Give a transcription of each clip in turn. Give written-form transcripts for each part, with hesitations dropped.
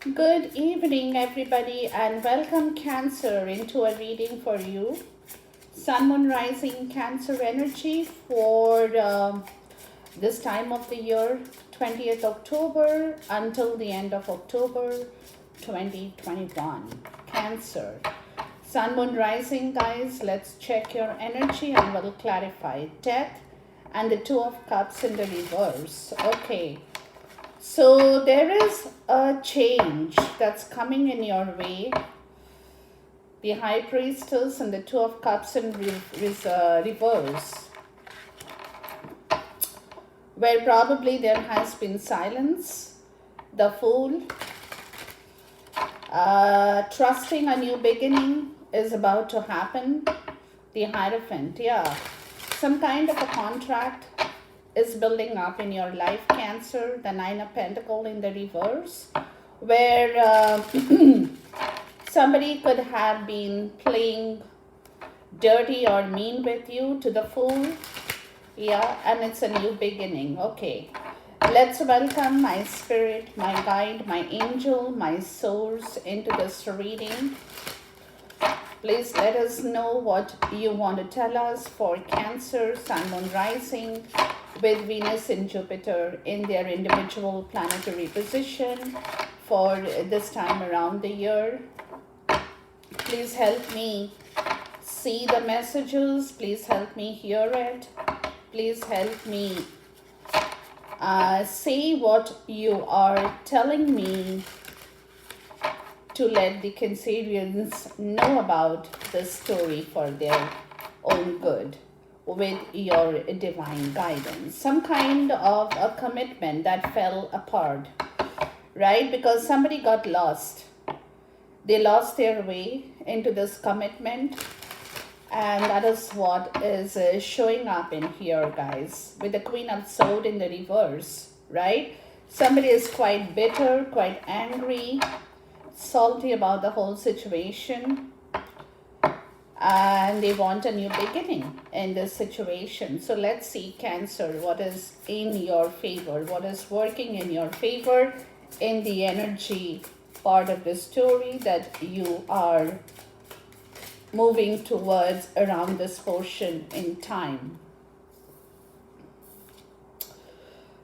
Good evening, everybody, and welcome, Cancer, into a reading for you. Sun, Moon, Rising, Cancer energy for this time of the year, 20th October until the end of October 2021. Cancer. Sun, Moon, Rising, guys, let's check your energy and we'll clarify. Death and the Two of Cups in the reverse. Okay. So there is a change that's coming in your way. The High Priestess and the Two of Cups in reverse, where probably there has been silence. The Fool, trusting a new beginning is about to happen. The Hierophant, yeah. Some kind of a contract is building up in your life, Cancer. The Nine of Pentacles in the reverse, where somebody could have been playing dirty or mean with you to the Fool. Yeah, and it's a new beginning. Okay, let's welcome my spirit, my guide, my angel, my source into this reading. Please let us know what you want to tell us for Cancer, Sun, Moon, Rising, with Venus and Jupiter in their individual planetary position for this time around the year. Please help me see the messages. Please help me hear it. Please help me say what you are telling me to let the Cancerians know about this story for their own good with your divine guidance. Some kind of a commitment that fell apart, right? Because somebody got lost. They lost their way into this commitment, and that is what is showing up in here, guys, with the Queen of Swords in the reverse, right? Somebody is quite bitter, quite angry, salty about the whole situation, and they want a new beginning in this situation. So let's see, Cancer, what is in your favor, what is working in your favor in the energy part of the story that you are moving towards around this portion in time.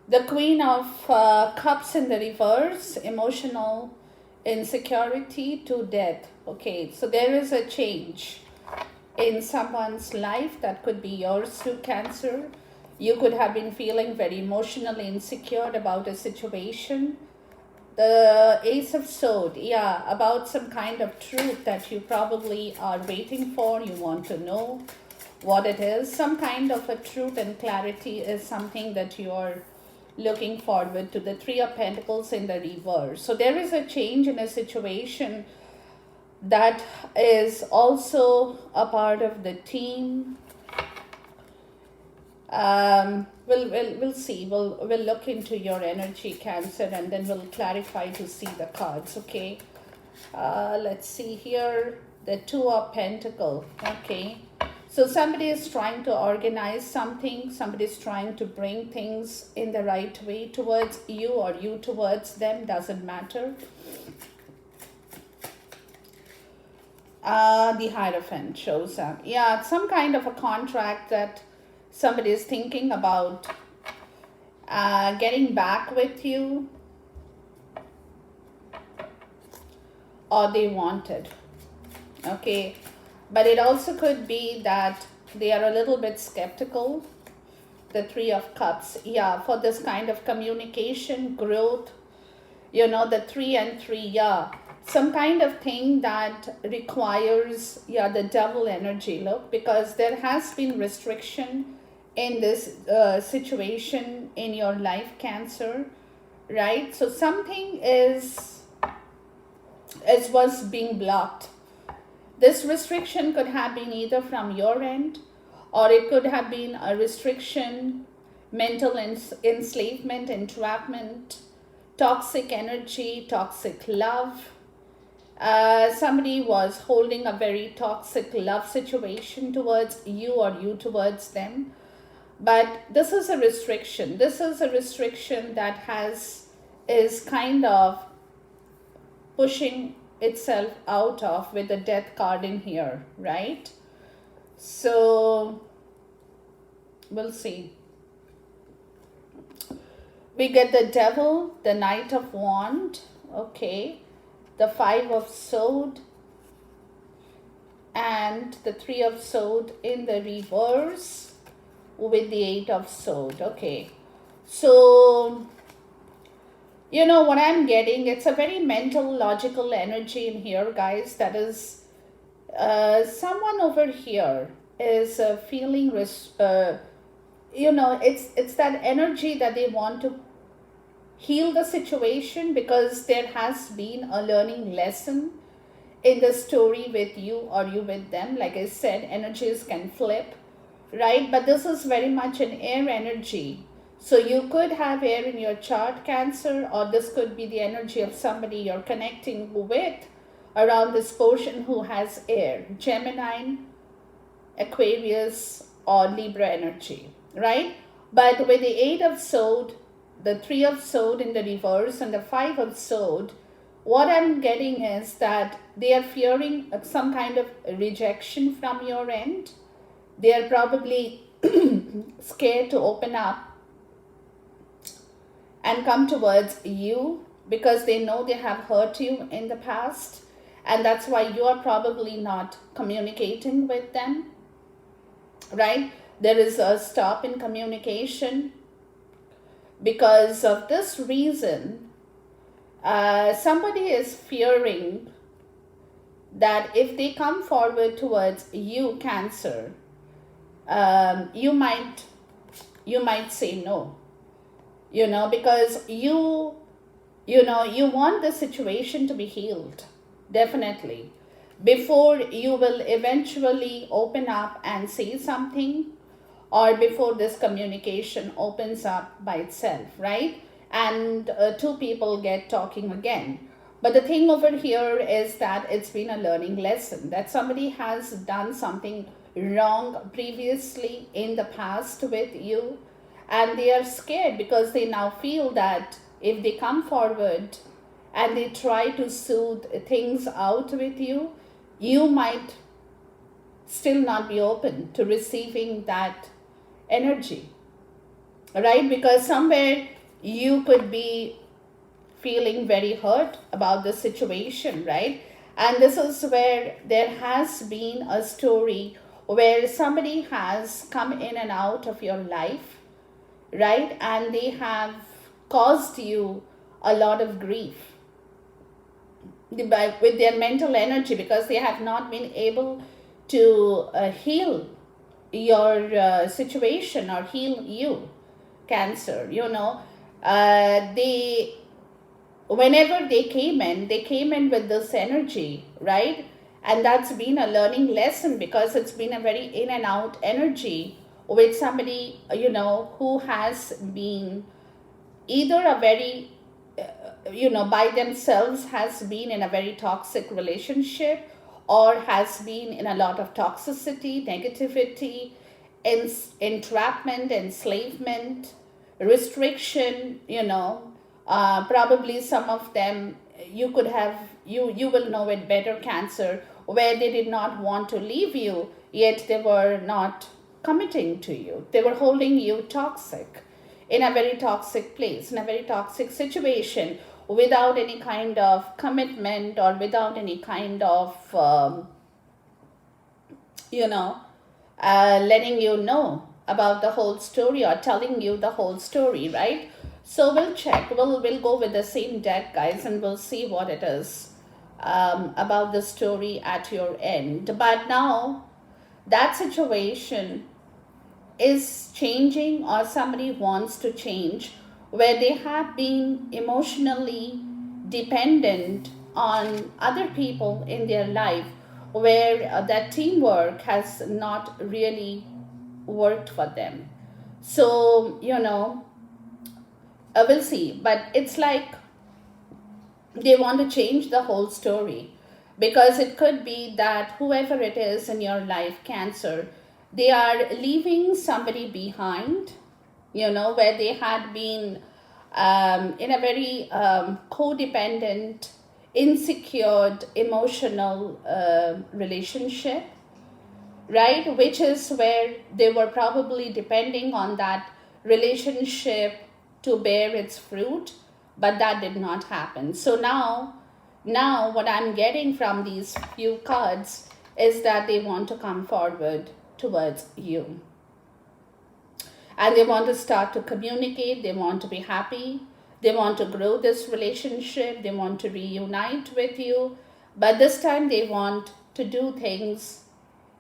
The Queen of Cups in the reverse, emotional insecurity to death. Okay, so there is a change in someone's life. That could be yours too, Cancer. You could have been feeling very emotionally insecure about a situation. The Ace of Swords, yeah, about some kind of truth that you probably are waiting for. You want to know what it is. Some kind of a truth and clarity is something that you are looking forward to. The Three of Pentacles in the reverse. So there is a change in a situation that is also a part of the team. We'll see. We'll look into your energy, Cancer, and then we'll clarify to see the cards. Okay. Let's see here. The Two of Pentacles. Okay. So somebody is trying to organize something. Somebody is trying to bring things in the right way towards you, or you towards them. Doesn't matter. The Hierophant shows up. Yeah, some kind of a contract that somebody is thinking about getting back with you, or they wanted. Okay, but it also could be that they are a little bit skeptical. The Three of Cups, yeah, for this kind of communication, growth, you know, the 3 and 3, yeah, some kind of thing that requires, yeah, the double energy, look, because there has been restriction in this situation in your life, Cancer, right? So something was being blocked. This restriction could have been either from your end, or it could have been a restriction, mental enslavement, entrapment, toxic energy, toxic love. Somebody was holding a very toxic love situation towards you, or you towards them. But this is a restriction. This is a restriction that is kind of pushing itself out of with the death card in here, right? So we'll see. We get the devil, the knight of wand, okay, the 5 of sword, and the 3 of sword in the reverse with the 8 of sword. Okay, so you know what I'm getting, it's a very mental, logical energy in here, guys. That is someone over here is feeling you know, it's that energy that they want to heal the situation, because there has been a learning lesson in the story with you or you with them. Like I said, energies can flip, right? But this is very much an air energy. So you could have air in your chart, Cancer, or this could be the energy of somebody you're connecting with around this portion who has air, Gemini, Aquarius, or Libra energy, right? But with the 8 of sword, the 3 of sword in the reverse, and the 5 of sword, what I'm getting is that they are fearing some kind of rejection from your end. They are probably scared to open up and come towards you, because they know they have hurt you in the past, and that's why you are probably not communicating with them, right? There is a stop in communication. Because of this reason, somebody is fearing that if they come forward towards you, Cancer, you might say no, you know, because you know, you want the situation to be healed, definitely, before you will eventually open up and say something, or before this communication opens up by itself, right? And two people get talking again. But the thing over here is that it's been a learning lesson, that somebody has done something wrong previously in the past with you, and they are scared because they now feel that if they come forward and they try to soothe things out with you, you might still not be open to receiving that energy, right? Because somewhere you could be feeling very hurt about the situation, right? And this is where there has been a story where somebody has come in and out of your life, right? And they have caused you a lot of grief with their mental energy, because they have not been able to heal your situation or heal you, Cancer. You know, they, whenever they came in with this energy, right? And that's been a learning lesson, because it's been a very in and out energy with somebody, you know, who has been either a very you know, by themselves has been in a very toxic relationship, or has been in a lot of toxicity, negativity, entrapment, enslavement, restriction, you know. Probably some of them, you could have, you will know it better, Cancer, where they did not want to leave you, yet they were not committing to you. They were holding you toxic, in a very toxic place, in a very toxic situation, without any kind of commitment, or without any kind of, you know, letting you know about the whole story, or telling you the whole story, right? So we'll check, we'll go with the same deck, guys, and we'll see what it is about the story at your end. But now that situation is changing, or somebody wants to change, where they have been emotionally dependent on other people in their life, where that teamwork has not really worked for them. So, you know, we'll see. But it's like they want to change the whole story, because it could be that whoever it is in your life, Cancer, they are leaving somebody behind, you know, where they had been in a very codependent insecure emotional relationship, right? Which is where they were probably depending on that relationship to bear its fruit, but that did not happen. So now what I'm getting from these few cards is that they want to come forward towards you, and they want to start to communicate, they want to be happy, they want to grow this relationship, they want to reunite with you, but this time they want to do things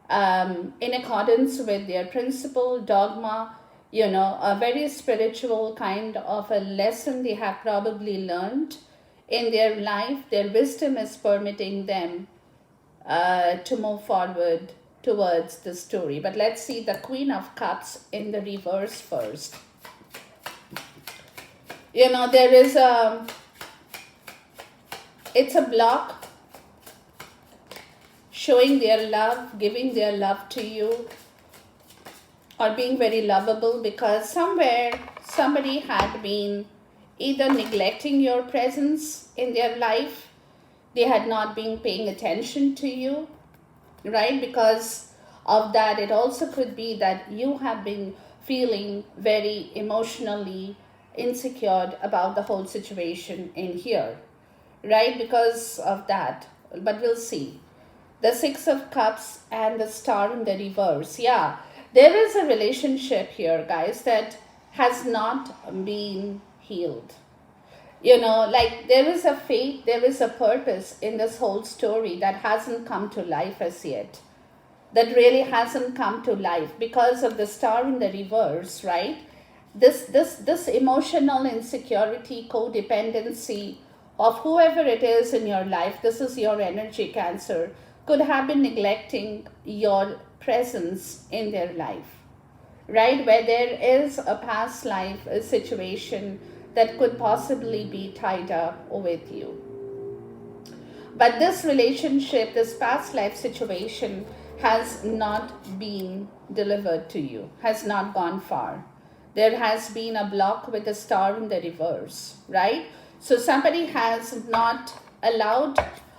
in accordance with their principle, dogma, a very spiritual kind of a lesson they have probably learned in their life. Their wisdom is permitting them to move forward towards the story. But let's see the Queen of Cups in the reverse first. There is it's a block showing their love, giving their love to you, or being very lovable, because somewhere somebody had been either neglecting your presence in their life, they had not been paying attention to you, right? Because of that, it also could be that you have been feeling very emotionally insecure about the whole situation in here, right? Because of that. But we'll see. The Six of Cups and the Star in the reverse. Yeah, there is a relationship here, guys, that has not been healed. Like there is a fate, there is a purpose in this whole story that hasn't come to life as yet. That really hasn't come to life because of the Star in the reverse, right? This emotional insecurity, codependency of whoever it is in your life, this is your energy, Cancer, could have been neglecting your presence in their life, right? Where there is a past life a situation that could possibly be tied up with you. But this relationship, this past life situation, has not been delivered to you, has not gone far. There has been a block with a Star in the reverse, right? So somebody has not allowed,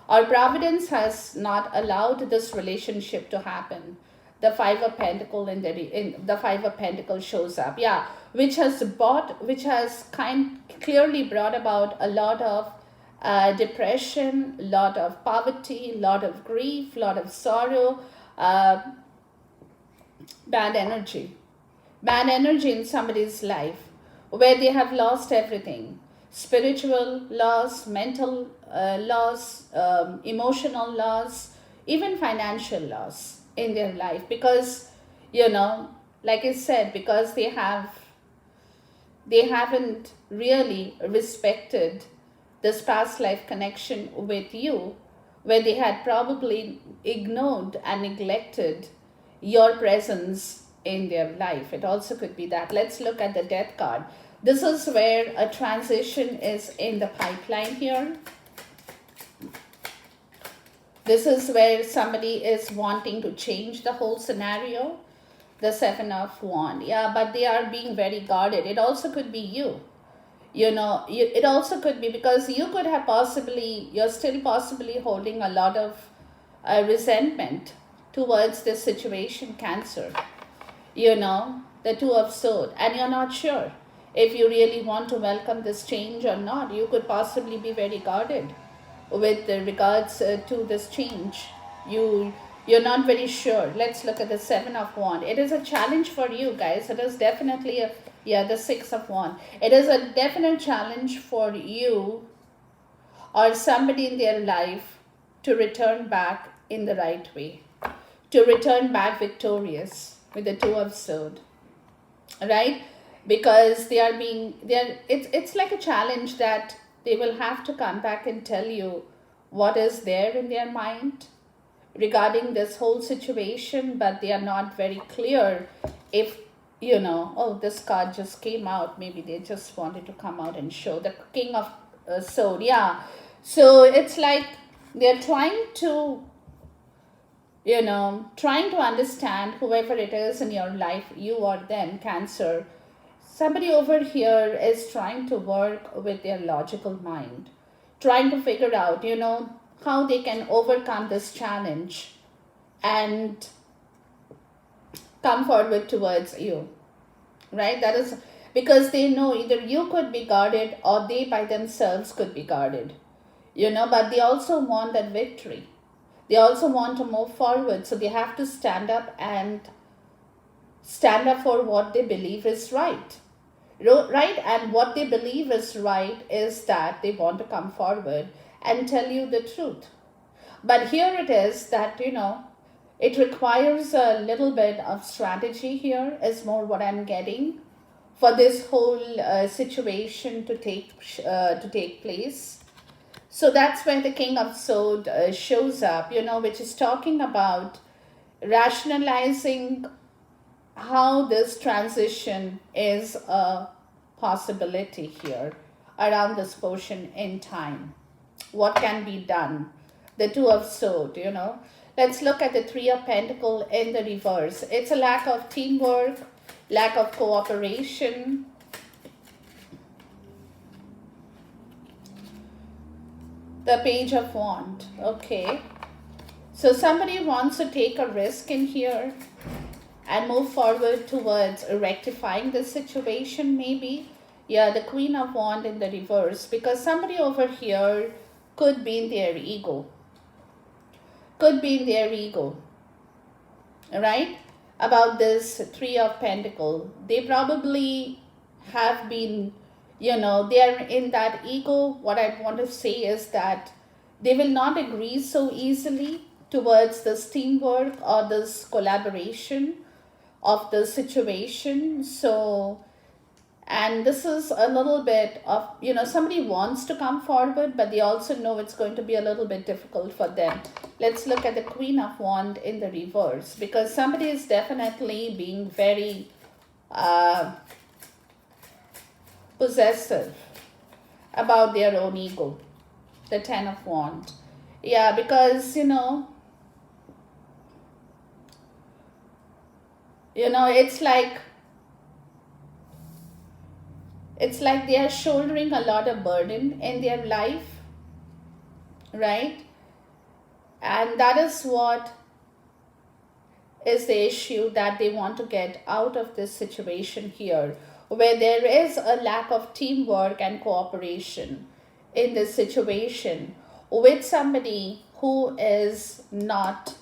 or Providence has not allowed this relationship to happen. The Five of Pentacles in the Five of Pentacles shows up, yeah, which has clearly brought about a lot of depression, a lot of poverty, a lot of grief, a lot of sorrow, uh, bad energy in somebody's life where they have lost everything: spiritual loss, mental loss, emotional loss, even financial loss in their life, because like I said, because they haven't really respected this past life connection with you, where they had probably ignored and neglected your presence in their life. It also could be that. Let's look at the Death card. This is where a transition is in the pipeline here. This is where somebody is wanting to change the whole scenario. The Seven of Wands. Yeah, but they are being very guarded. It also could be you. It also could be because you could have you're still possibly holding a lot of resentment towards this situation, Cancer. The Two of Swords, and you're not sure if you really want to welcome this change or not. You could possibly be very guarded with regards to this change. You're not very sure. Let's look at the Seven of Wands. It is a challenge for you guys. It is definitely the Six of Wands. It is a definite challenge for you or somebody in their life to return back in the right way, to return back victorious with the Two of Swords, right? Because it's like a challenge that they will have to come back and tell you what is there in their mind regarding this whole situation, but they are not very clear if, oh, this card just came out. Maybe they just wanted to come out and show the King of Swords. Yeah. So it's like they're trying to understand whoever it is in your life, you or them, Cancer. Somebody over here is trying to work with their logical mind trying to figure out, how they can overcome this challenge and come forward towards you, right? That is because they know either you could be guarded or they by themselves could be guarded, but they also want that victory. They also want to move forward, so they have to stand up and stand up for what they believe is right. Right, and what they believe is right is that they want to come forward and tell you the truth. But here it is that, it requires a little bit of strategy here, is more what I'm getting, for this whole situation to take place. So that's where the King of Swords shows up, which is talking about rationalizing how this transition is a possibility here around this portion in time. What can be done? The Two of Swords, Let's look at the Three of Pentacles in the reverse. It's a lack of teamwork, lack of cooperation. The Page of Wands. Okay. So somebody wants to take a risk in here and move forward towards rectifying the situation, maybe. Yeah, the Queen of Wands in the reverse, because somebody over here could be in their ego. Could be in their ego, right? About this Three of Pentacles. They probably have been, they are in that ego. What I want to say is that they will not agree so easily towards this teamwork or this collaboration of the situation. So, and this is a little bit of, somebody wants to come forward, but they also know it's going to be a little bit difficult for them. Let's look at the Queen of Wands in the reverse, because somebody is definitely being very possessive about their own ego. The Ten of Wands. Yeah, because, it's like they are shouldering a lot of burden in their life, right? And that is what is the issue, that they want to get out of this situation here, where there is a lack of teamwork and cooperation in this situation with somebody who is not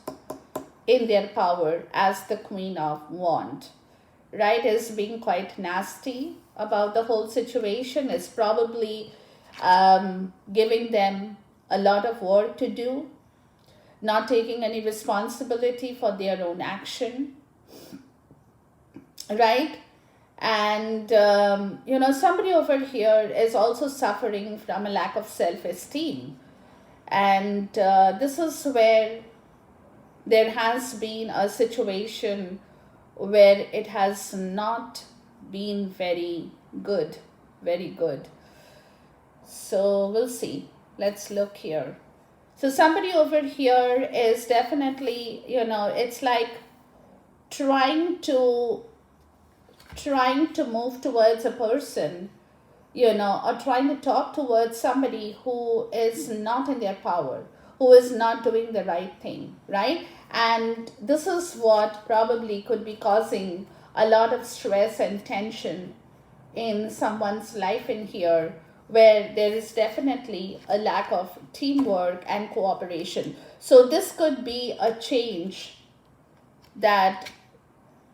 in their power, as the Queen of Wands, right? Is being quite nasty about the whole situation, is probably giving them a lot of work to do, not taking any responsibility for their own action, right? And, somebody over here is also suffering from a lack of self-esteem. And this is where there has been a situation where it has not been very good. So we'll see. Let's look here. So somebody over here is definitely, it's like trying to move towards a person, or trying to talk towards somebody who is not in their power, who is not doing the right thing, right? And this is what probably could be causing a lot of stress and tension in someone's life in here, where there is definitely a lack of teamwork and cooperation. So this could be a change that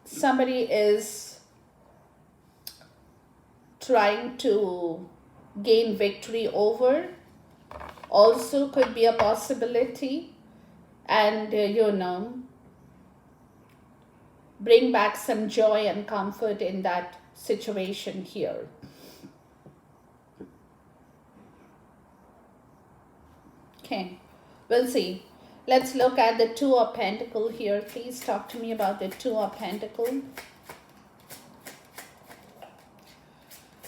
somebody is trying to gain victory over. Also could be a possibility. And, bring back some joy and comfort in that situation here. Okay, we'll see. Let's look at the Two of Pentacles here. Please talk to me about the Two of Pentacles.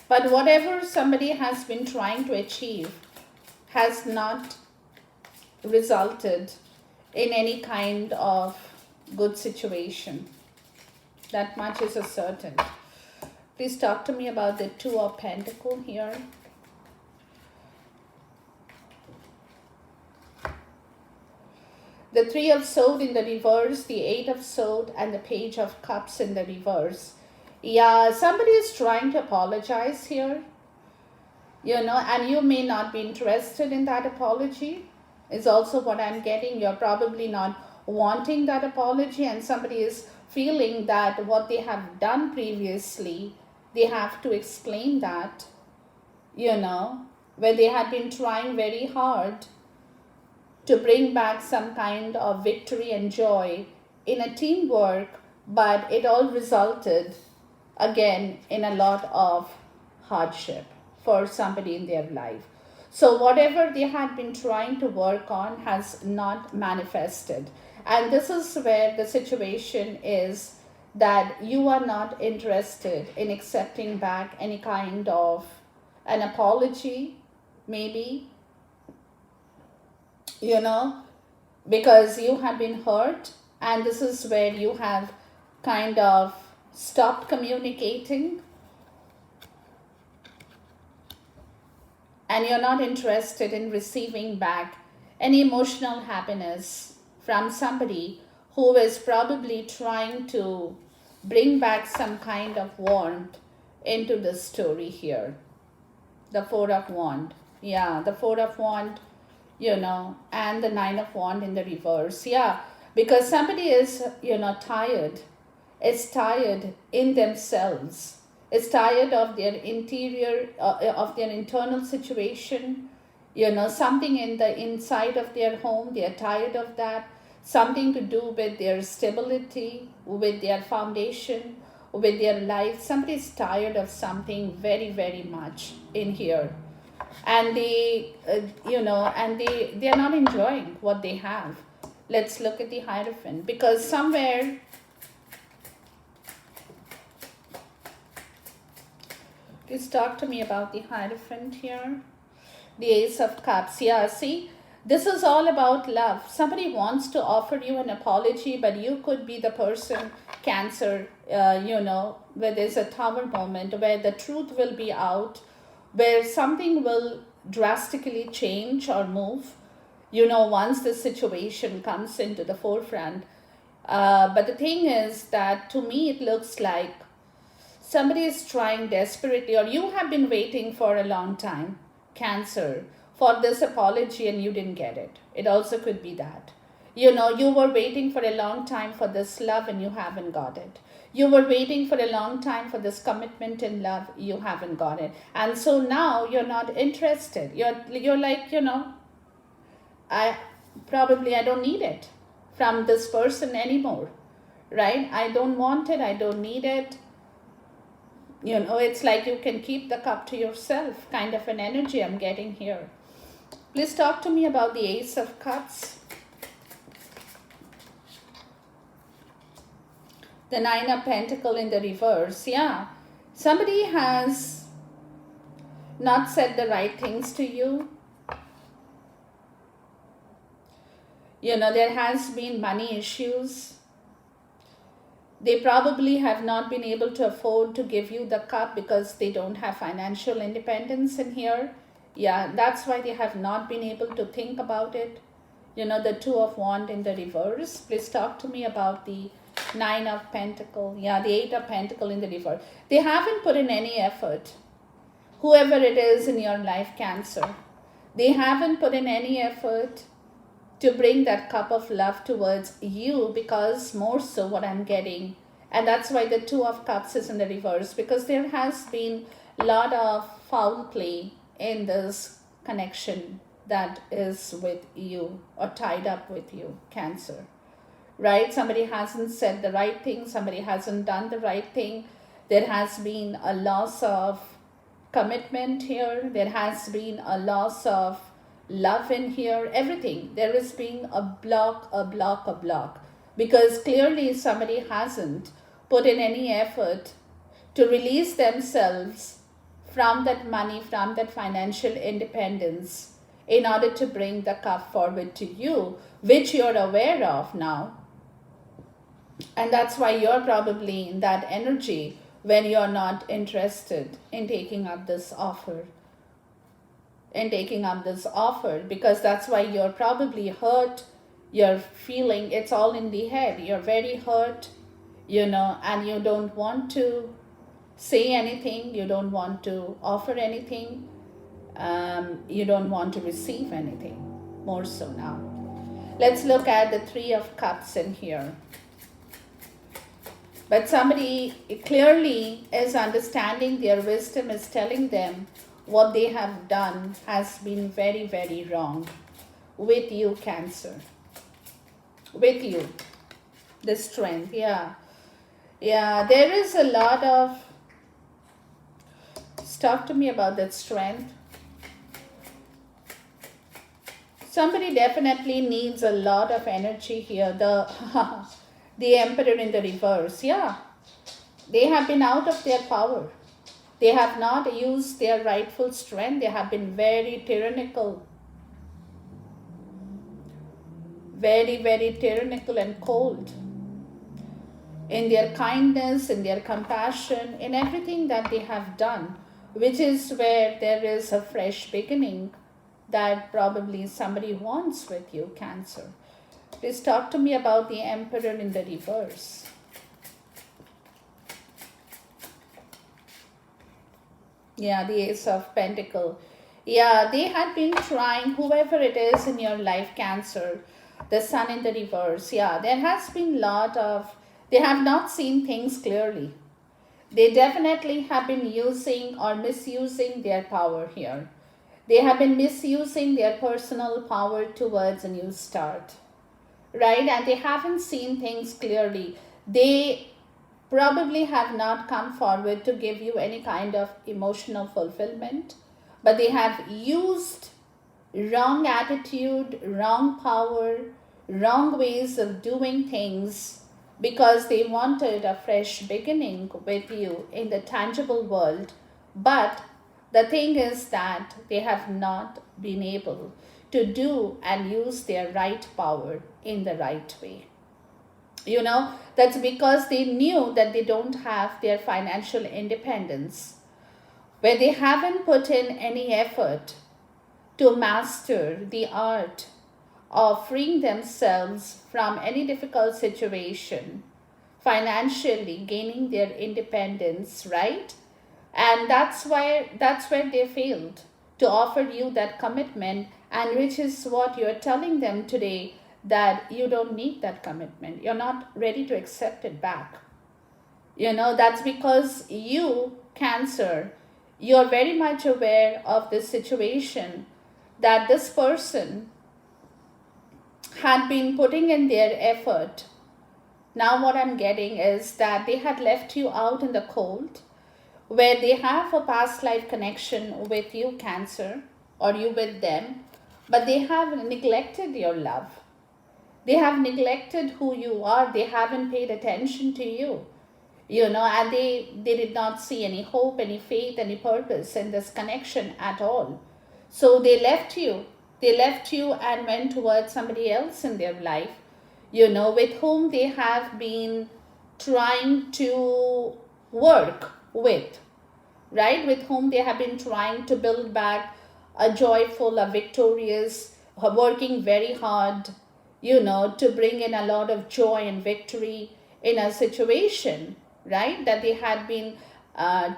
But whatever somebody has been trying to achieve has not resulted in any kind of good situation. That much is a certain. Please talk to me about the Two of Pentacles here. The Three of Swords in the reverse, the Eight of Swords, and the Page of Cups in the reverse. Yeah, somebody is trying to apologize here, and you may not be interested in that apology, is also what I'm getting. You're probably not wanting that apology, and somebody is feeling that what they have done previously, they have to explain that, where they had been trying very hard to bring back some kind of victory and joy in a teamwork, but it all resulted again in a lot of hardship for somebody in their life. So whatever they had been trying to work on has not manifested. And this is where the situation is, that you are not interested in accepting back any kind of an apology, maybe, because you have been hurt, and this is where you have kind of stopped communicating, and you're not interested in receiving back any emotional happiness from somebody who is probably trying to bring back some kind of warmth into the story here. The Four of Wands. Yeah, the Four of Wands, and the Nine of Wands in the reverse. Yeah, because somebody is, tired. Is tired in themselves. Is tired of their interior, of their internal situation. Something in the inside of their home. They are tired of that. Something to do with their stability, with their foundation, with their life. Somebody is tired of something very, very much in here, and they are not enjoying what they have. Let's look at the Hierophant, because somewhere, please talk to me about the Hierophant here. The Ace of Cups. Yeah, see, this is all about love. Somebody wants to offer you an apology, but you could be the person, Cancer, where there's a Tower moment, where the truth will be out, where something will drastically change or move, once the situation comes into the forefront. But the thing is that, to me, it looks like somebody is trying desperately, or you have been waiting for a long time, Cancer, for this apology, and you didn't get it. It also could be that. You were waiting for a long time for this love, and you haven't got it. You were waiting for a long time for this commitment in love, you haven't got it. And so now you're not interested. You're like, I don't need it from this person anymore, right? I don't want it. I don't need it. It's like you can keep the cup to yourself, kind of an energy I'm getting here. Please talk to me about the Ace of Cups. The Nine of Pentacles in the reverse. Yeah, somebody has not said the right things to you. There has been money issues. They probably have not been able to afford to give you the cup because they don't have financial independence in here. Yeah, that's why they have not been able to think about it. The Two of Wands in the reverse. Please talk to me about the Nine of Pentacles. Yeah, the Eight of Pentacles in the reverse. They haven't put in any effort. Whoever it is in your life, Cancer, they haven't put in any effort to bring that cup of love towards you, because more so what I'm getting, and that's why the Two of Cups is in the reverse, because there has been a lot of foul play in this connection that is with you, or tied up with you, Cancer, right? Somebody hasn't said the right thing. Somebody hasn't done the right thing. There has been a loss of commitment here. There has been a loss of love in here. Everything. There is being a block, because clearly somebody hasn't put in any effort to release themselves from that money, from that financial independence, in order to bring the cup forward to you, which you're aware of now. And that's why you're probably in that energy when you're not interested in taking up this offer. Because that's why you're probably hurt, You're feeling it's all in the head. You're very hurt, and you don't want to say anything. You don't want to offer anything. You don't want to receive anything. More so now. Let's look at the Three of Cups in here. But somebody clearly is understanding their wisdom, is telling them what they have done has been very, very wrong. With you, Cancer. With you. The Strength, yeah. Yeah, there is a lot of stuff to me about that Strength. Somebody definitely needs a lot of energy here. The Emperor in the reverse, yeah. They have been out of their power. They have not used their rightful strength. They have been very tyrannical. Very, very tyrannical and cold. In their kindness, in their compassion, in everything that they have done. Which is where there is a fresh beginning that probably somebody wants with you, Cancer. Please talk to me about the Emperor in the reverse. Yeah, the Ace of Pentacle. Yeah, they had been trying, whoever it is in your life, Cancer, the Sun in the reverse. Yeah, there has been they have not seen things clearly. They definitely have been using or misusing their power here. They have been misusing their personal power towards a new start. Right? And they haven't seen things clearly. They probably have not come forward to give you any kind of emotional fulfillment, but they have used wrong attitude, wrong power, wrong ways of doing things because they wanted a fresh beginning with you in the tangible world. But the thing is that they have not been able to do and use their right power in the right way. That's because they knew that they don't have their financial independence, where they haven't put in any effort to master the art of freeing themselves from any difficult situation, financially gaining their independence, right? And that's where they failed to offer you that commitment, and which is what you're telling them today, that you don't need that commitment. You're not ready to accept it back. That's because you, Cancer, you're very much aware of this situation, that this person had been putting in their effort. Now what I'm getting is that they had left you out in the cold, where they have a past life connection with you, Cancer, or you with them, but they have neglected your love. They have neglected who you are. They haven't paid attention to you, and they did not see any hope, any faith, any purpose in this connection at all. So they left you. They left you and went towards somebody else in their life, with whom they have been trying to work with, right? With whom they have been trying to build back a joyful, a victorious, working very hard, to bring in a lot of joy and victory in a situation, right? That they had been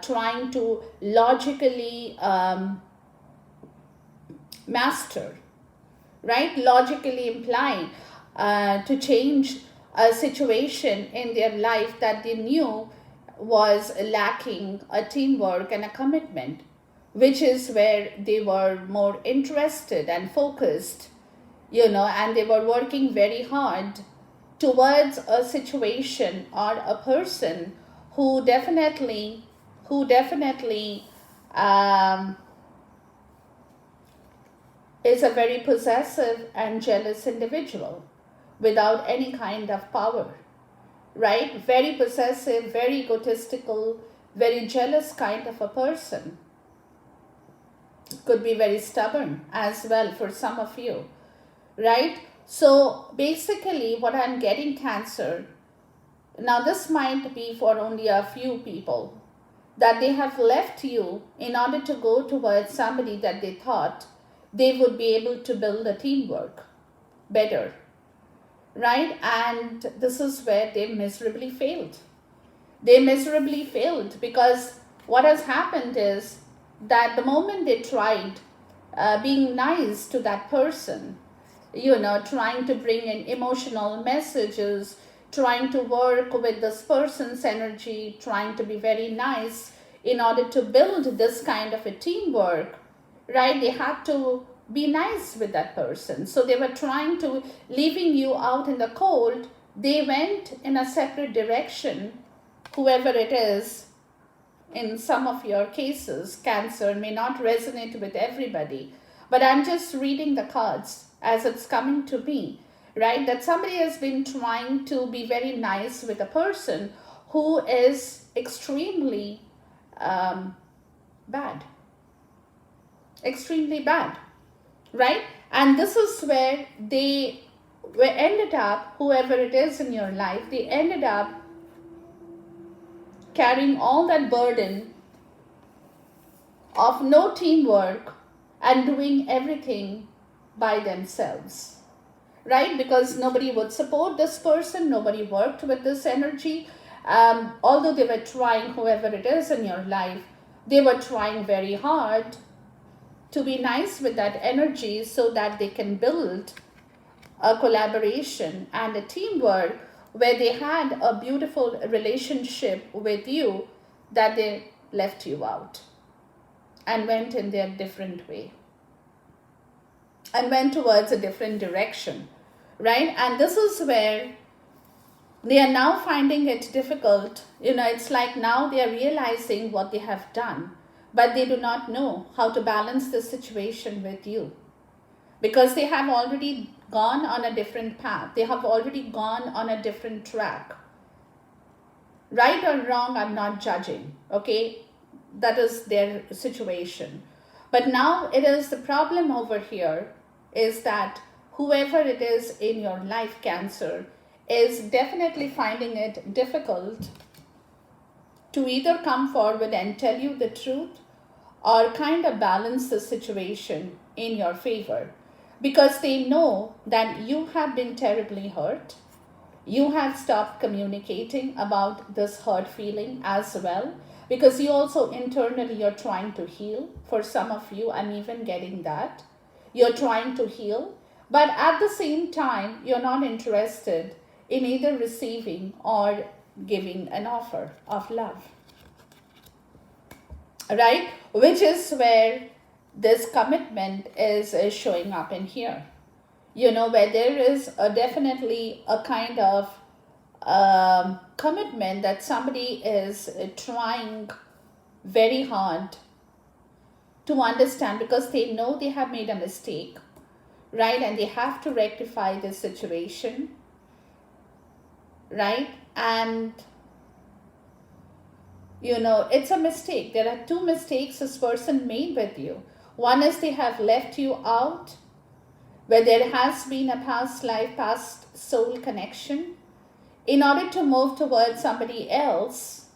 trying to logically master, right? Logically implying to change a situation in their life that they knew was lacking a teamwork and a commitment, which is where they were more interested and focused, and they were working very hard towards a situation or a person who definitely is a very possessive and jealous individual without any kind of power, right? Very possessive, very egotistical, very jealous kind of a person. Could be very stubborn as well for some of you, right? So basically what I'm getting, Cancer, now this might be for only a few people, that they have left you in order to go towards somebody that they thought they would be able to build a teamwork better, right? And this is where they miserably failed. They miserably failed because what has happened is that the moment they tried being nice to that person, trying to bring in emotional messages, trying to work with this person's energy, trying to be very nice in order to build this kind of a teamwork, right? They had to be nice with that person. So they were trying to, leaving you out in the cold, they went in a separate direction, whoever it is. In some of your cases, Cancer may not resonate with everybody, but I'm just reading the cards as it's coming to me, right? That somebody has been trying to be very nice with a person who is extremely bad. Extremely bad, right? And this is where they ended up, whoever it is in your life, they ended up carrying all that burden of no teamwork and doing everything by themselves, right? Because nobody would support this person, nobody worked with this energy. Although they were trying, whoever it is in your life, they were trying very hard to be nice with that energy so that they can build a collaboration and a teamwork where they had a beautiful relationship with you, that they left you out and went in their different way and went towards a different direction, right? And this is where they are now finding it difficult. It's like now they are realizing what they have done, but they do not know how to balance the situation with you, because they have already gone on a different path. They have already gone on a different track. Right or wrong, I'm not judging, okay? That is their situation. But now it is the problem over here is that whoever it is in your life, Cancer, is definitely finding it difficult to either come forward and tell you the truth or kind of balance the situation in your favor, because they know that you have been terribly hurt. You have stopped communicating about this hurt feeling as well, because you also internally you're trying to heal. For some of you, I'm even getting that. You're trying to heal, but at the same time, you're not interested in either receiving or giving an offer of love, right? Which is where this commitment is showing up in here. Where there is definitely a kind of commitment that somebody is trying very hard to understand, because they know they have made a mistake, right? And they have to rectify this situation, right? And it's a mistake. There are two mistakes this person made with you. One is they have left you out, where there has been a past life, past soul connection. In order to move towards somebody else,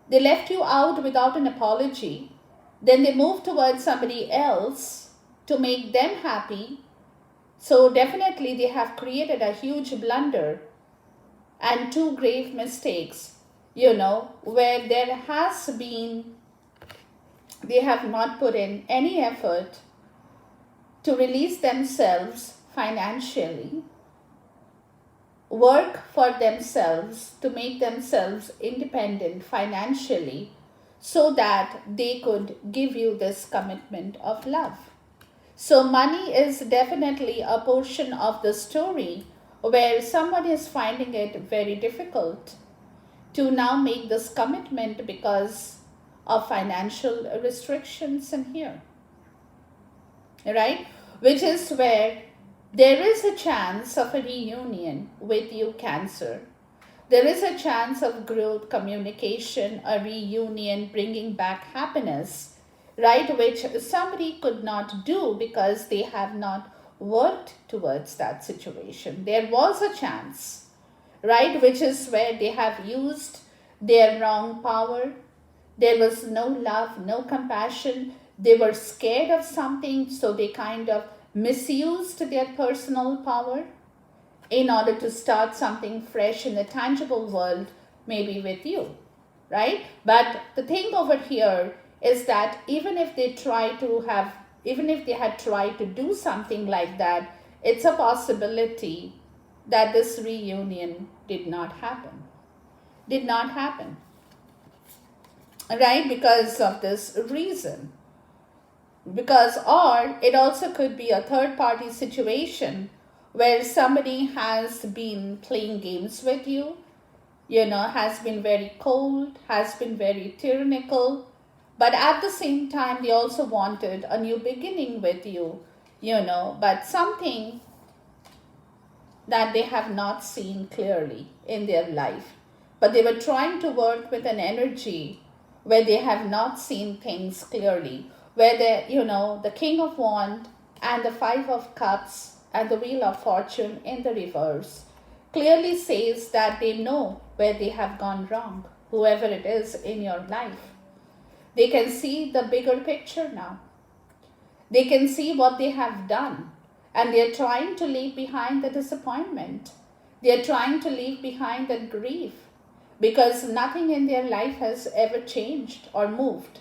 they left you out without an apology. Then they moved towards somebody else to make them happy. So definitely they have created a huge blunder and two grave mistakes, where there has been, they have not put in any effort to release themselves financially, work for themselves to make themselves independent financially, so that they could give you this commitment of love. So money is definitely a portion of the story where someone is finding it very difficult to now make this commitment because of financial restrictions in here, right? Which is where there is a chance of a reunion with you, Cancer. There is a chance of growth, communication, a reunion, bringing back happiness, right? Which somebody could not do because they have not worked towards that situation. There was a chance, right? Which is where they have used their wrong power. There was no love, no compassion. They were scared of something, so they kind of misused their personal power, in order to start something fresh in the tangible world, maybe with you, right? But the thing over here is that even if they had tried to do something like that, it's a possibility that this reunion did not happen. Did not happen, right? Because of this reason. Because, or it also could be a third party situation where somebody has been playing games with you, has been very cold, has been very tyrannical, but at the same time, they also wanted a new beginning with you, but something that they have not seen clearly in their life. But they were trying to work with an energy where they have not seen things clearly, where the King of Wands and the Five of Cups and the Wheel of Fortune in the reverse clearly says that they know where they have gone wrong, whoever it is in your life. They can see the bigger picture now. They can see what they have done, and they are trying to leave behind the disappointment. They are trying to leave behind the grief, because nothing in their life has ever changed or moved.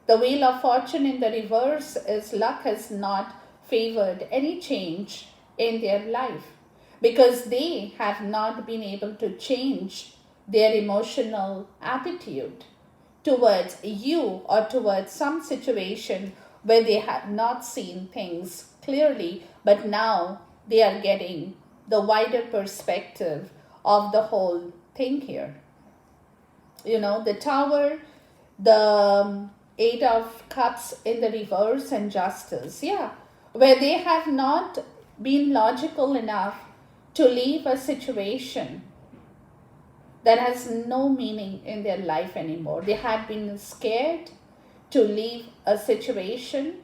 The Wheel of Fortune in the reverse is luck has not favored any change in their life, because they have not been able to change their emotional attitude towards you or towards some situation where they had not seen things clearly, but now they are getting the wider perspective of the whole thing here. The Tower, the Eight of Cups in the reverse, and Justice. Yeah, where they have not been logical enough to leave a situation that has no meaning in their life anymore. They had been scared to leave a situation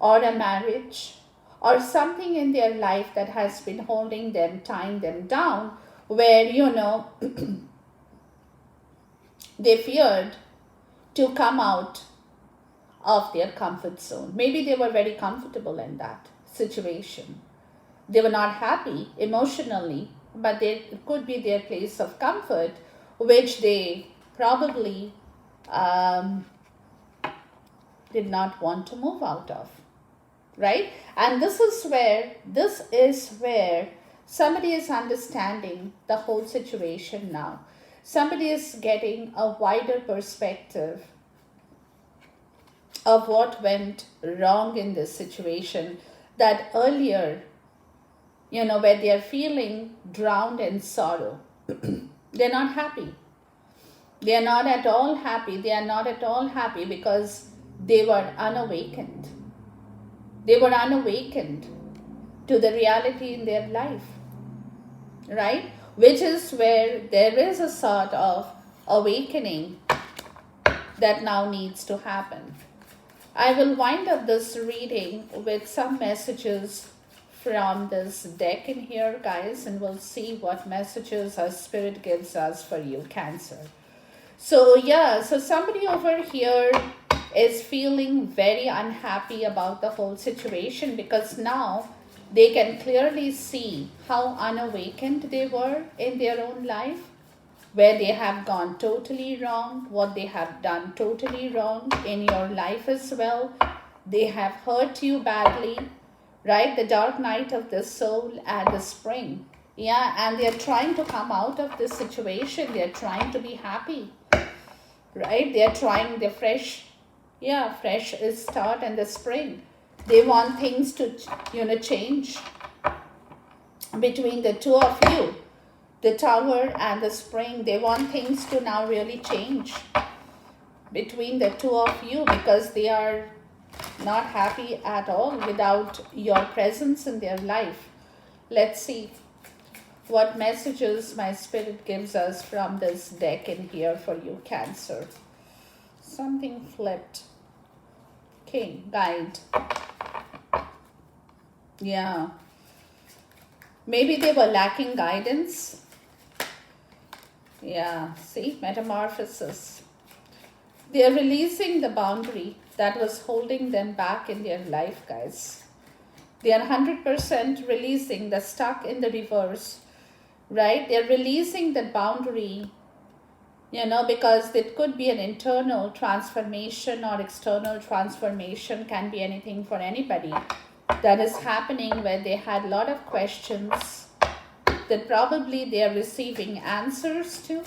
or a marriage or something in their life that has been holding them, tying them down, where, they feared to come out of their comfort zone. Maybe they were very comfortable in that situation. They were not happy emotionally, but it could be their place of comfort, which they probably did not want to move out of, right? And this is where somebody is understanding the whole situation now. Somebody is getting a wider perspective of what went wrong in this situation, that earlier, where they are feeling drowned in sorrow. They're not happy. They are not at all happy. They are not at all happy because they were unawakened. They were unawakened to the reality in their life, right? Which is where there is a sort of awakening that now needs to happen. I will wind up this reading with some messages from this deck in here, guys, and we'll see what messages our spirit gives us for you, Cancer. So somebody over here is feeling very unhappy about the whole situation, because now they can clearly see how unawakened they were in their own life, where they have gone totally wrong, what they have done totally wrong in your life as well. They have hurt you badly, right? The Dark Night of the Soul and the Spring. Yeah, and they're trying to come out of this situation. They're trying to be happy, right? They're trying the fresh start and the spring. They want things to, change between the two of you. The Tower and the Spring, they want things to now really change between the two of you, because they are not happy at all without your presence in their life. Let's see what messages my spirit gives us from this deck in here for you, Cancer. Something flipped. King, guide. Yeah. Maybe they were lacking guidance. Yeah, see, metamorphosis. They are releasing the boundary that was holding them back in their life, guys. They are 100% releasing the stuck in the reverse, right? They're releasing that boundary, because it could be an internal transformation or external transformation, can be anything for anybody that is happening, where they had a lot of questions that probably they are receiving answers to,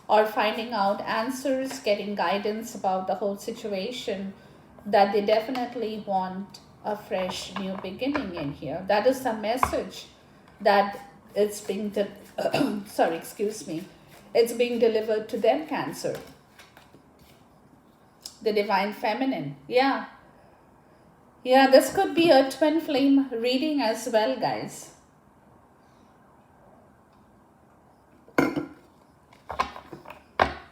or finding out answers, getting guidance about the whole situation, that they definitely want a fresh new beginning in here. That is the message that it's being sorry, excuse me, it's being delivered to them, Cancer. The divine feminine. Yeah, this could be a twin flame reading as well, guys.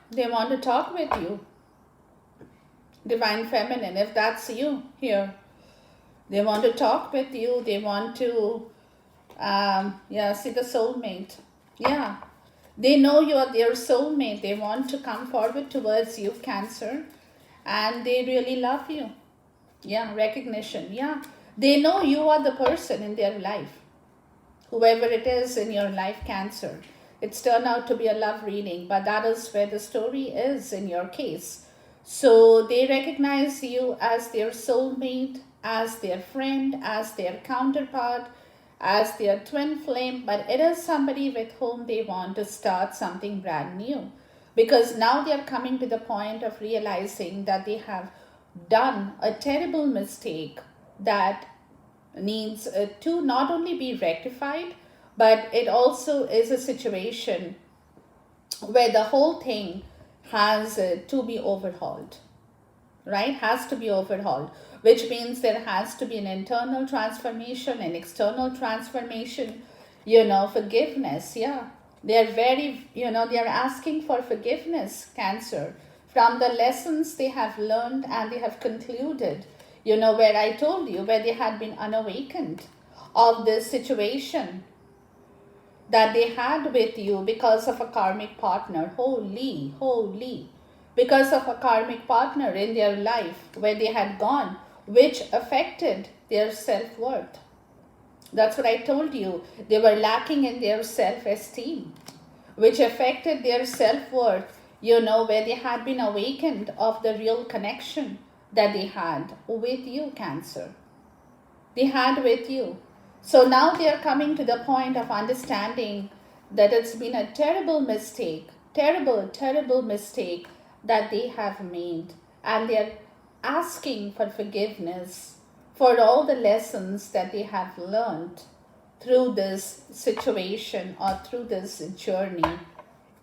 They want to talk with you. Divine feminine, if that's you here. They want to talk with you. They want to, see the soulmate. Yeah. They know you are their soulmate. They want to come forward towards you, Cancer. And they really love you. Yeah, recognition. Yeah. They know you are the person in their life. Whoever it is in your life, Cancer. It's turned out to be a love reading, but that is where the story is in your case. So they recognize you as their soulmate, as their friend, as their counterpart, as their twin flame, but it is somebody with whom they want to start something brand new. Because now they are coming to the point of realizing that they have done a terrible mistake that needs to not only be rectified, but it also is a situation where the whole thing has to be overhauled, right? Has to be overhauled, which means there has to be an internal transformation, an external transformation, forgiveness. Yeah, they're very, they're asking for forgiveness, Cancer, from the lessons they have learned and they have concluded, where I told you, where they had been unawakened of this situation that they had with you because of a karmic partner. Holy. Because of a karmic partner in their life where they had gone, which affected their self-worth. That's what I told you. They were lacking in their self-esteem, which affected their self-worth, where they had been awakened of the real connection that they had with you, Cancer. They had with you. So now they are coming to the point of understanding that it's been a terrible mistake, terrible mistake that they have made. And they're asking for forgiveness for all the lessons that they have learned through this situation or through this journey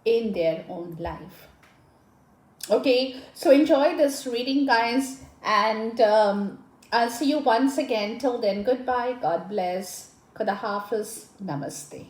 in their own life. Okay, so enjoy this reading, guys, and I'll see you once again. Till then, goodbye, God bless, Khuda Hafiz, Namaste.